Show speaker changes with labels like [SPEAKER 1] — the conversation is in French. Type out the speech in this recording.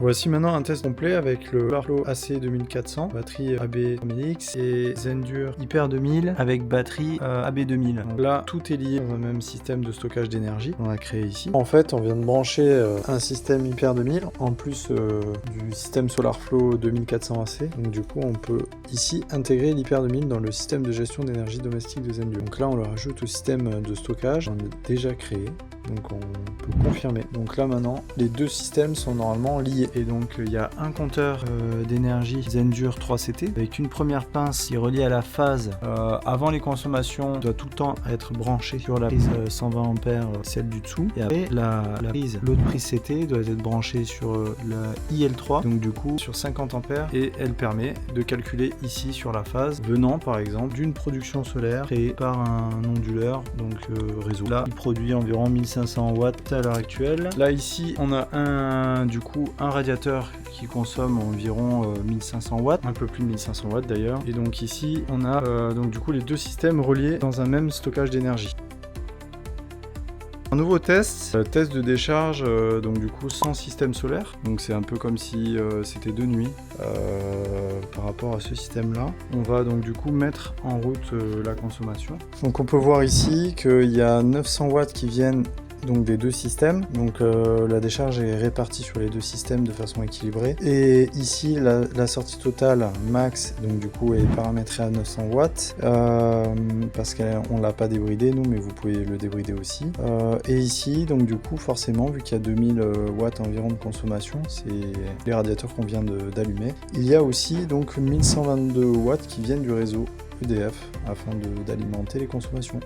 [SPEAKER 1] Voici maintenant un test complet avec le SolarFlow AC 2400, batterie AB 3000X et Zendur Hyper 2000 avec batterie AB 2000. Donc là, tout est lié dans un même système de stockage d'énergie qu'on a créé ici. En fait, on vient de brancher un système Hyper 2000 en plus du système SolarFlow 2400 AC. Donc du coup, on peut ici intégrer l'Hyper 2000 dans le système de gestion d'énergie domestique de Zendur. Donc là, on le rajoute au système de stockage qu'on a déjà créé. Donc on peut confirmer. Donc là maintenant, les deux systèmes sont normalement liés. Et donc il y a un compteur d'énergie Zendur 3CT avec une première pince qui est reliée à la phase avant les consommations, doit tout le temps être branchée sur la prise 120 ampères, celle du dessous. Et après l'autre prise CT doit être branchée sur la IL3, donc du coup sur 50 ampères, et elle permet de calculer ici sur la phase venant par exemple d'une production solaire créée par un onduleur, donc réseau. Là il produit environ 1500 watts à l'heure actuelle. Là ici on a un radiateur qui consomme environ 1500 watts, un peu plus de 1500 watts d'ailleurs. Et donc ici on a donc du coup les deux systèmes reliés dans un même stockage d'énergie. Un nouveau test de décharge, donc du coup sans système solaire, donc c'est un peu comme si c'était de nuit par rapport à ce système là. On va donc du coup mettre en route la consommation. Donc on peut voir ici qu'il y a 900 watts qui viennent donc des deux systèmes, donc la décharge est répartie sur les deux systèmes de façon équilibrée. Et ici la sortie totale max, donc du coup est paramétrée à 900 watts parce qu'on l'a pas débridé nous, mais vous pouvez le débrider aussi. Et ici donc du coup forcément vu qu'il y a 2000 watts environ de consommation, c'est les radiateurs qu'on vient d'allumer. Il y a aussi donc 1122 watts qui viennent du réseau EDF afin d'alimenter les consommations.